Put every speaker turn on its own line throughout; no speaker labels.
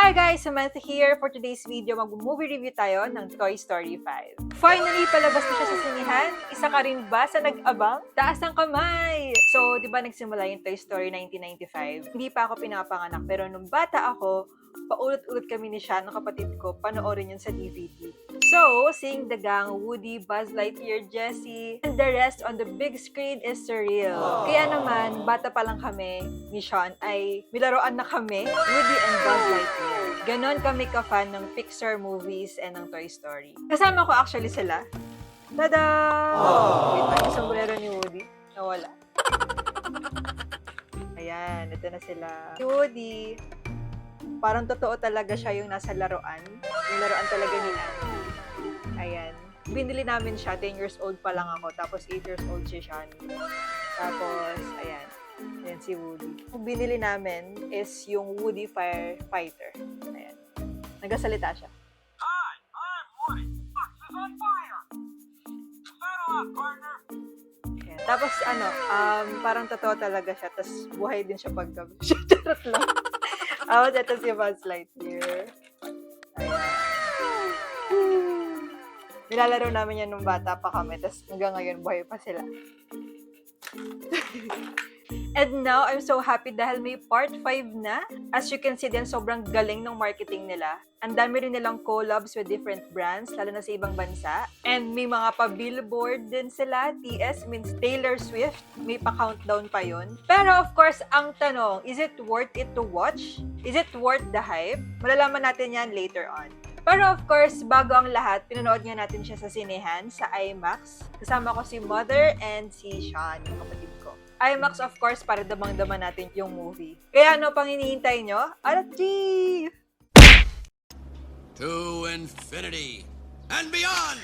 Hi guys! Samantha here. For today's video, mag-movie review tayo ng Toy Story 5. Finally, palabas na siya sa sinihan. Isa ka rin ba sa nag-abang? Taas ng kamay! So, di ba nagsimula yung Toy Story 1995? Hindi pa ako pinapanganak, pero nung bata ako, paulit-ulit kami ni Sean, ng kapatid ko, panoorin yun sa DVD. So, seeing the gang, Woody, Buzz Lightyear, Jessie, and the rest on the big screen is surreal. Kaya naman, bata pa lang kami ni Sean ay milaroan na kami, Woody and Buzz Lightyear. Ganon kami ka-fan ng Pixar movies and ng Toy Story. Kasama ko actually sila. Tada! Wait lang, yung sombrero ni Woody. Nawala. Ayan, ito na sila. Si Woody, parang totoo talaga siya yung nasa laruan. Yung laruan talaga ni Anne. Ayan. Binili namin siya, 10 years old pa lang ako. Tapos 8 years old si Sean. Tapos, ayan. Ayan si Woody. Yung binili namin is yung Woody Firefighter. Ayan. Nagsasalita siya.
Hi, I'm Woody. Fox is on fire. Settle up, partner.
Ayan. Tapos, parang totoo talaga siya. Tapos, buhay din siya paggabi. Charot lang. Tapos, ito si Buzz Lightyear. Ayan. Nilalaro namin yan nung bata pa kami. Tapos, hanggang ngayon, buhay pa sila. And now, I'm so happy dahil may part 5 na. As you can see din, sobrang galing ng marketing nila. Ang dami rin nilang collabs with different brands, lalo na sa ibang bansa. And may mga pa-billboard din sila. TS means Taylor Swift. May pa-countdown pa yon. Pero of course, ang tanong, is it worth it to watch? Is it worth the hype? Malalaman natin yan later on. Pero of course, bago ang lahat, pinanood nga natin siya sa sinehan, sa IMAX. Kasama ko si Mother and si Sean, yung kapatid ko. IMAX, of course, para damang-daman natin yung movie. Kaya ano pang hinihintay nyo? Arati!
To infinity and beyond!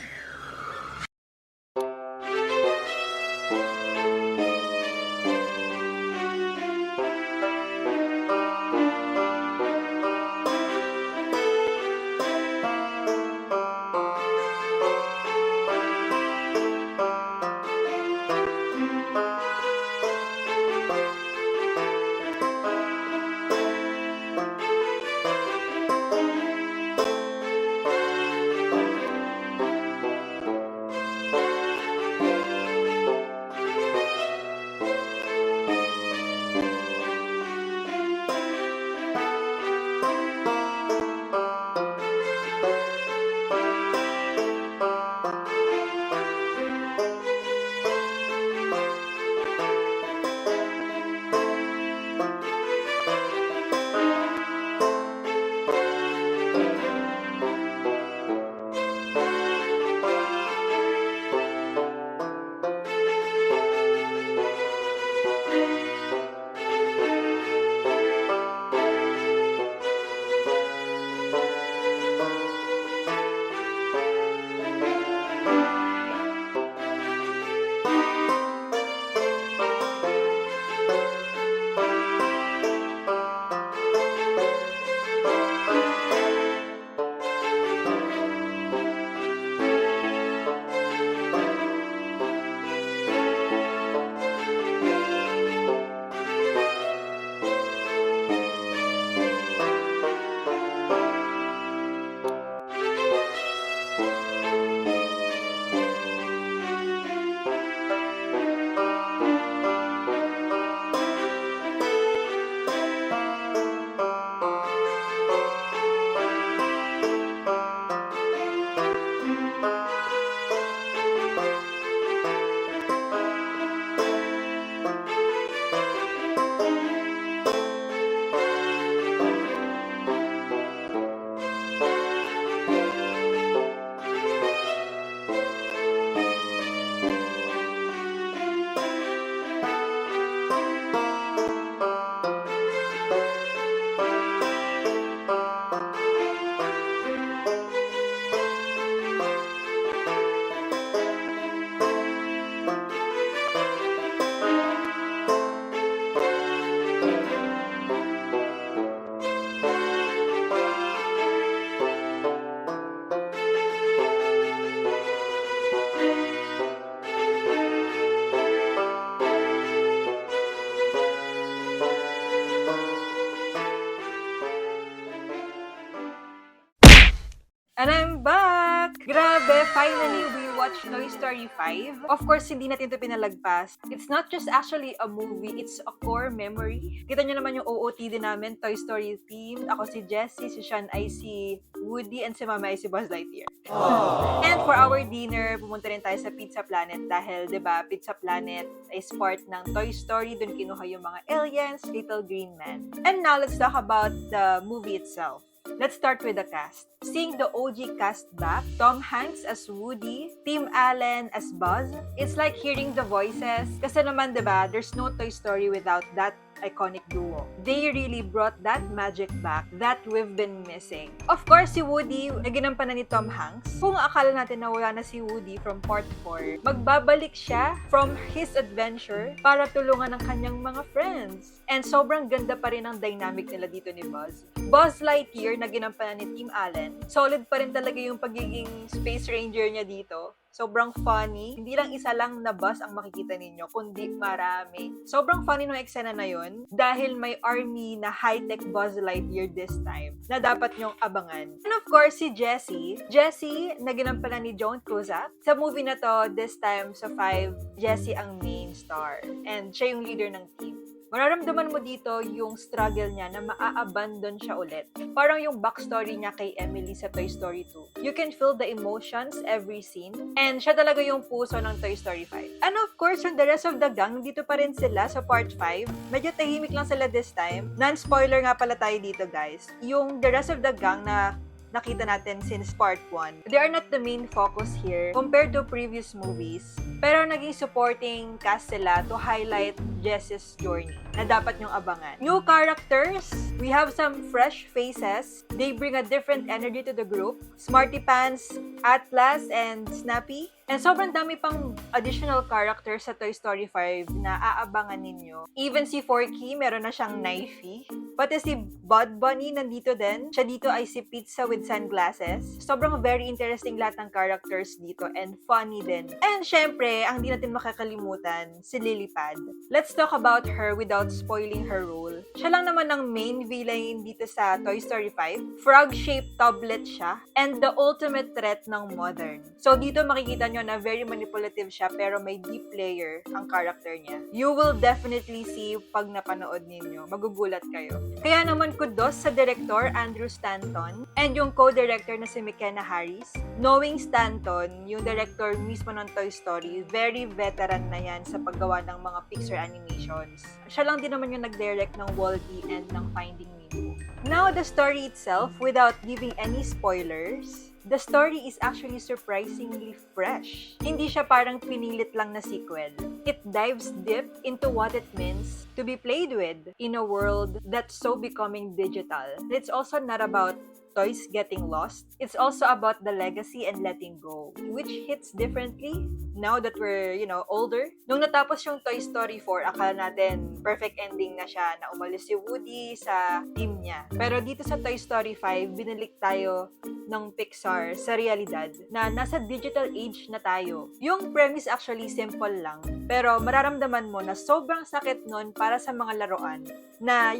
And I'm back! Grabe, finally we watched Toy Story 5. Of course, hindi natin ito pinalagpas. It's not just actually a movie, it's a core memory. Kita nyo naman yung OOTD namin, Toy Story themed. Ako si Jessie, si Sean ay si Woody, and si Mama ay si Buzz Lightyear. And for our dinner, pumunta rin tayo sa Pizza Planet dahil, di ba, Pizza Planet is part ng Toy Story. Doon kinuha yung mga aliens, Little Green Man. And now, let's talk about the movie itself. Let's start with the cast. Seeing the OG cast back, Tom Hanks as Woody, Tim Allen as Buzz, it's like hearing the voices. Kasi naman, diba, there's no Toy Story without that iconic duo. They really brought that magic back that we've been missing. Of course, si Woody, na ginampanan ni Tom Hanks. Kung akala natin na wala na si Woody from part 4, magbabalik siya from his adventure para tulungan ang kanyang mga friends. And sobrang ganda pa rin ang dynamic nila dito ni Buzz. Buzz Lightyear na ginampanan ni Tim Allen, solid pa rin talaga yung pagiging Space Ranger niya dito. Sobrang funny. Hindi lang isa lang na bus ang makikita ninyo, kundi marami. Sobrang funny nung eksena na yun dahil may army na high-tech Buzz Lightyear this time na dapat nyong abangan. And of course, si Jessie. Jessie, na ginampanan ni Joan Cusack. Sa movie na to, this time sa 5, Jessie ang main star. And siya yung leader ng team. Mararamdaman mo dito yung struggle niya na maa-abandon siya ulit. Parang yung backstory niya kay Emily sa Toy Story 2. You can feel the emotions every scene. And siya talaga yung puso ng Toy Story 5. And of course, yung the rest of the gang, dito pa rin sila sa part 5. Medyo tahimik lang sila this time. Non-spoiler nga pala tayo dito, guys. Yung the rest of the gang na nakita natin since part 1. They are not the main focus here compared to previous movies. Pero naging supporting cast sila to highlight Jess's journey na dapat nyong abangan. New characters, we have some fresh faces. They bring a different energy to the group. Smarty Pants, Atlas, and Snappy. And sobrang dami pang additional characters sa Toy Story 5 na aabangan ninyo. Even si Forky, meron na siyang knifey. Pati si Bud Bunny nandito din. Siya dito ay si Pizza with sunglasses. Sobrang very interesting lahat ng characters dito and funny din. And syempre, ang di natin makakalimutan, si Lilypad. Let's talk about her without spoiling her role. Siya lang naman ang main villain dito sa Toy Story 5. Frog-shaped tablet siya and the ultimate threat ng modern. So dito makikita nyo na very manipulative siya pero may deep layer ang character niya. You will definitely see pag napanood ninyo. Magugulat kayo. Kaya naman kudos sa director Andrew Stanton and yung co-director na si McKenna Harris. Knowing Stanton, yung director mismo ng Toy Story, very veteran na yan sa paggawa ng mga Pixar animations. Siya lang din naman yung nag-direct ng Wall-E and ng Finding Nemo. Now, the story itself, without giving any spoilers, the story is actually surprisingly fresh. Hindi siya parang pinilit lang na sequel. It dives deep into what it means to be played with in a world that's so becoming digital. It's also not about toys getting lost. It's also about the legacy and letting go, which hits differently now that we're, older. Nung natapos yung Toy Story 4, akala natin perfect ending na siya, na umalis si Woody sa team niya. Pero dito sa Toy Story 5, binalik tayo ng Pixar sa realidad na nasa digital age na tayo. Yung premise actually simple lang, pero mararamdaman mo na sobrang sakit nun para sa mga laruan na,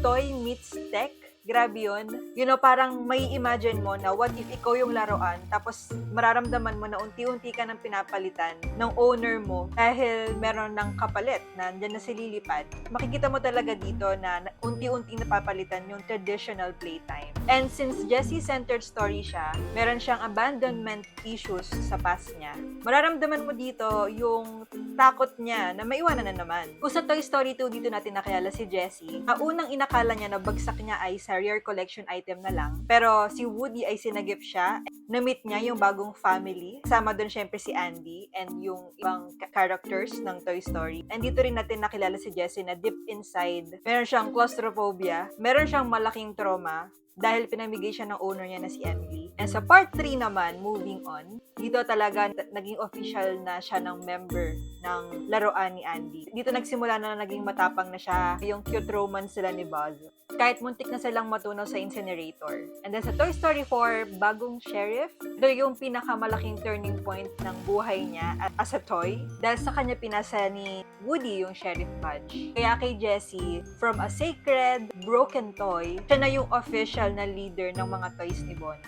toy meets tech. Grabe yun. Parang may imagine mo na what if ikaw yung laruan, tapos mararamdaman mo na unti-unti ka nang pinapalitan ng owner mo dahil meron ng kapalit na andyan na si Lilypad. Makikita mo talaga dito na unti-unti napapalitan yung traditional playtime. And since Jessie-centered story siya, meron siyang abandonment issues sa past niya. Mararamdaman mo dito yung takot niya na maiwanan na naman. Kung sa Toy Story 2 dito natin nakilala si Jessie, ang unang inakala niya na bagsak niya ay sa rare collection item na lang. Pero si Woody ay sinagip siya. Na-meet niya yung bagong family. Kasama doon syempre si Andy and yung ibang characters ng Toy Story. And dito rin natin nakilala si Jessie na deep inside, meron siyang claustrophobia, meron siyang malaking trauma dahil pinamigay siya ng owner niya na si Emily. And sa part 3 naman, moving on, dito talaga naging official na siya ng member ng laruan ni Andy. Dito nagsimula na naging matapang na siya, yung cute romance sila ni Buzz. Kahit muntik na silang matunaw sa incinerator. And then sa Toy Story 4, bagong sheriff, ito yung pinakamalaking turning point ng buhay niya as a toy dahil sa kanya pinasa ni Woody yung sheriff badge. Kaya kay Jessie, from a sacred, broken toy, siya na yung official na leader ng mga toys ni Bonnie.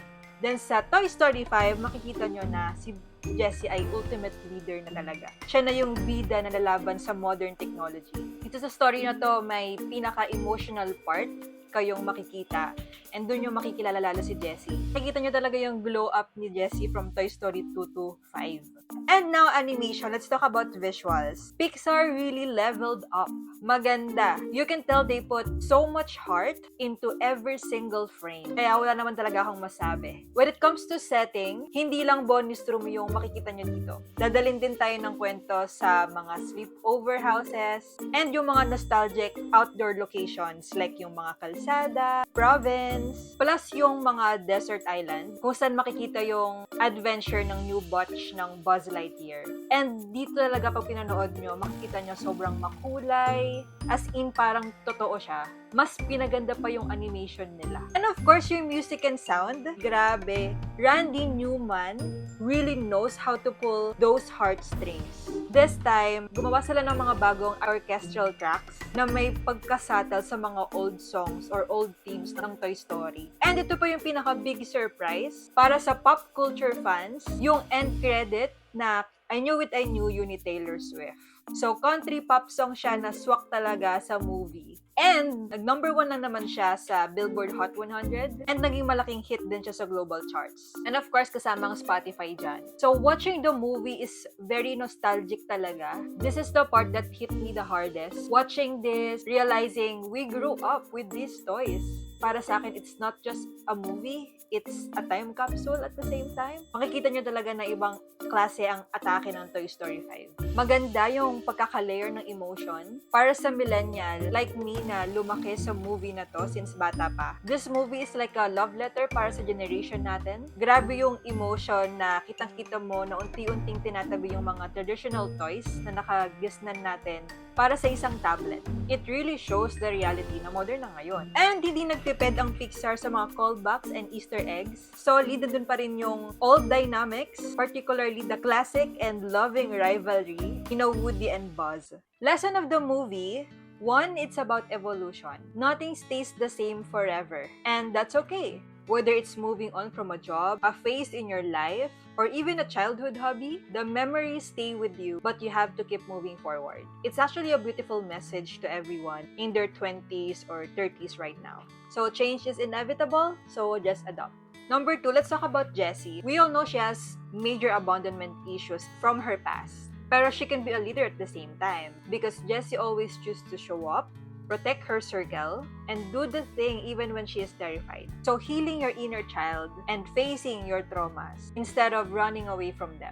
Then sa Toy Story 5, makikita nyo na si Jessie ay ultimate leader na talaga. Siya na yung bida na lalaban sa modern technology. Dito sa story na to, may pinaka-emotional part kayong makikita. And dun yung makikilala lalo si Jessie. Makikita nyo talaga yung glow up ni Jessie from Toy Story 2 to 5. And now, animation. Let's talk about visuals. Pixar really leveled up. Maganda. You can tell they put so much heart into every single frame. Kaya wala naman talaga akong masabi. When it comes to setting, hindi lang bonus room yung makikita nyo dito. Dadalhin din tayo ng kwento sa mga sleepover houses and yung mga nostalgic outdoor locations like yung mga kalsada, province, plus yung mga desert island kung saan makikita yung adventure ng new batch ng Buzz Lightyear. And dito talaga pag pinanood nyo, makikita nyo sobrang makulay, as in parang totoo siya. Mas pinaganda pa yung animation nila. And of course, yung music and sound, grabe. Randy Newman really knows how to pull those heartstrings. This time, gumawa sila ng mga bagong orchestral tracks na may pagkasatal sa mga old songs or old themes ng Toy Story. And ito pa yung pinaka-big surprise para sa pop culture fans, yung end credit na I Knew It, I Knew You ni Taylor Swift. So, country pop song siya na swak talaga sa movie. And, nag-number 1 na naman siya sa Billboard Hot 100 and naging malaking hit din siya sa global charts. And of course, kasama ang Spotify dyan. So, watching the movie is very nostalgic talaga. This is the part that hit me the hardest. Watching this, realizing we grew up with these toys. Para sa akin, it's not just a movie, it's a time capsule at the same time. Makikita nyo talaga na ibang klase ang atake ng Toy Story 5. Maganda yung pagkaka-layer ng emotion. Para sa millennial, like me na lumaki sa movie na to since bata pa. This movie is like a love letter para sa generation natin. Grabe yung emotion na kitang-kita mo na unti-unting tinatabi yung mga traditional toys na nakagisnan natin para sa isang tablet. It really shows the reality na modern na ngayon. And hindi nagtipid ang Pixar sa mga callbacks and Easter eggs. Solid dun pa rin yung old dynamics, particularly the classic and loving rivalry, Woody and Buzz. Lesson of the movie, 1, it's about evolution. Nothing stays the same forever. And that's okay. Whether it's moving on from a job, a phase in your life, or even a childhood hobby, the memories stay with you, but you have to keep moving forward. It's actually a beautiful message to everyone in their 20s or 30s right now. So change is inevitable, so just adopt. Number 2, let's talk about Jessie. We all know she has major abandonment issues from her past. Pero she can be a leader at the same time because Jessie always chooses to show up, protect her circle, and do the thing even when she is terrified. So healing your inner child and facing your traumas instead of running away from them.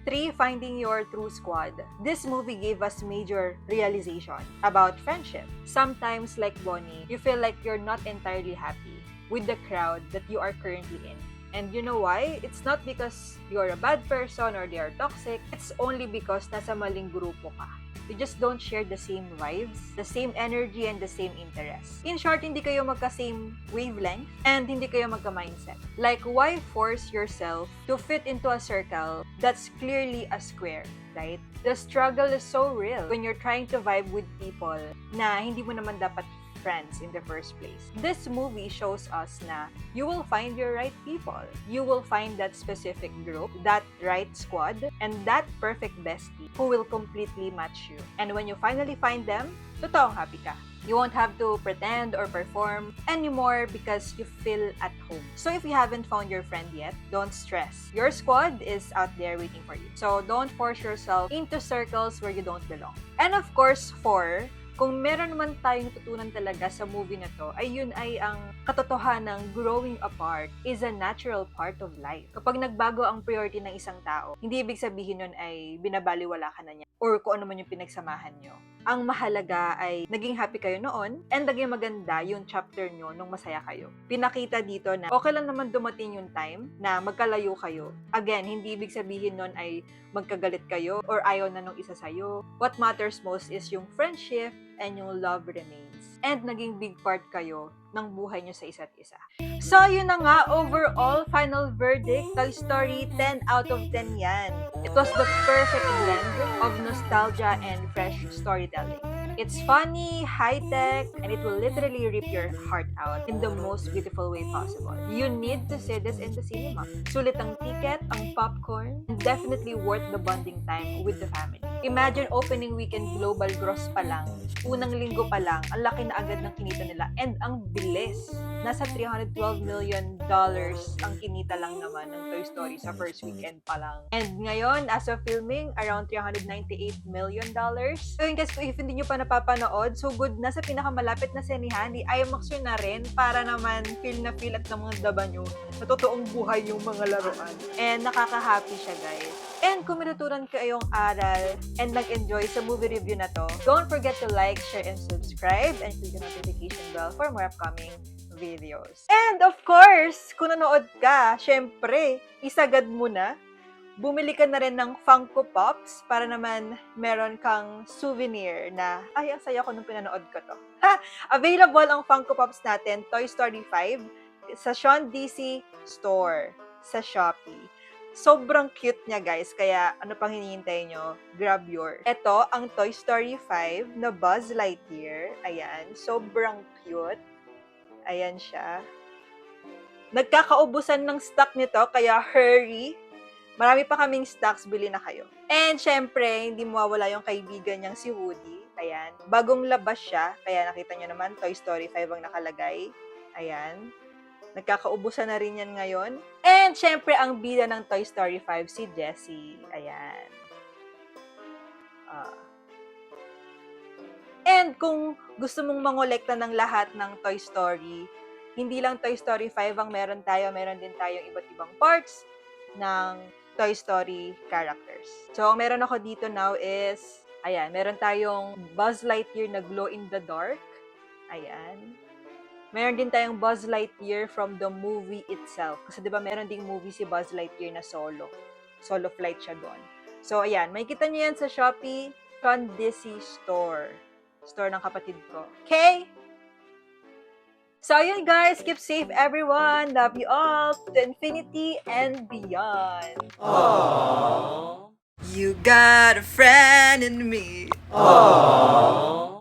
3, finding your true squad. This movie gave us major realization about friendship. Sometimes, like Bonnie, you feel like you're not entirely happy with the crowd that you are currently in. And you know why? It's not because you're a bad person or they are toxic. It's only because nasa maling grupo ka. You just don't share the same vibes, the same energy, and the same interests. In short, hindi kayo magka-same wavelength and hindi kayo magka-mindset. Like, why force yourself to fit into a circle that's clearly a square, right? The struggle is so real when you're trying to vibe with people na hindi mo naman dapat friends in the first place. This movie shows us na you will find your right people. You will find that specific group, that right squad, and that perfect bestie who will completely match you. And when you finally find them, totoong happy ka. You won't have to pretend or perform anymore because you feel at home. So if you haven't found your friend yet, don't stress. Your squad is out there waiting for you. So don't force yourself into circles where you don't belong. And of course, 4, kung meron man tayong tutunan talaga sa movie na to, ay yun ay ang katotohanan ng growing apart is a natural part of life. Kapag nagbago ang priority ng isang tao, hindi ibig sabihin nun ay binabaliwala ka na niya or kung ano man yung pinagsamahan nyo. Ang mahalaga ay naging happy kayo noon and naging maganda yung chapter nyo nung masaya kayo. Pinakita dito na okay lang naman dumating yung time na magkalayo kayo. Again, hindi ibig sabihin nun ay magkagalit kayo or ayaw na nung isa sa'yo. What matters most is yung friendship and yung love remains. And naging big part kayo ng buhay nyo sa isa't isa. So, yun na nga, overall, final verdict, Toy Story, 10 out of 10 yan. It was the perfect blend of nostalgia and fresh storytelling. It's funny, high-tech, and it will literally rip your heart out in the most beautiful way possible. You need to see this in the cinema. Sulit ang ticket, ang popcorn, and definitely worth the bonding time with the family. Imagine opening weekend global gross pa lang, unang linggo pa lang, ang laki na agad ng kinita nila, and ang bilis. Nasa $312 million ang kinita lang naman ng Toy Story sa first weekend pa lang. And ngayon, as of filming, around $398 million. So yun guys, if hindi nyo pa napapanood, so good na sa pinakamalapit na sinihan, i-IMAX yun na rin para naman feel na feel at ng mga daba nyo sa totoong buhay yung mga laruan. And nakaka-happy siya guys. And kung minuturan kayong aral and nag-enjoy sa movie review na to, don't forget to like, share, and subscribe, and click the notification bell for more upcoming videos. And of course, kung nanood ka, syempre, isagad mo na. Bumili ka na rin ng Funko Pops para naman meron kang souvenir na, ay, ang saya ko nung pinanood ko to. Available ang Funko Pops natin, Toy Story 5, sa Sean DC Store, sa Shopee. Sobrang cute niya guys, kaya ano pang hinihintay nyo, grab yours. Ito, ang Toy Story 5 na Buzz Lightyear. Ayan, sobrang cute. Ayan siya. Nagkakaubusan ng stock nito, kaya hurry. Marami pa kaming stocks, bili na kayo. And syempre, hindi mawawala yung kaibigan niyang si Woody. Ayan. Bagong labas siya, kaya nakita niyo naman, Toy Story 5 ang nakalagay. Ayan. Nagkakaubusan na rin yan ngayon. And syempre, ang bida ng Toy Story 5, si Jessie. Ayan. And kung gusto mong mangolekta ng lahat ng Toy Story, hindi lang Toy Story 5 ang meron tayo, meron din tayong iba't ibang parts ng Toy Story characters. So, ang meron ako dito now is, ayan, meron tayong Buzz Lightyear na glow in the dark. Ayan. Meron din tayong Buzz Lightyear from the movie itself. Kasi diba meron ding movie si Buzz Lightyear na solo. Solo flight siya doon. So, ayan, makikita niyo yan sa Shopee, Sean DC Store. Store ng kapatid ko. Okay? So, ayun guys. Keep safe, everyone. Love you all to infinity and beyond.
Aww.
You got a friend in me.
Aww.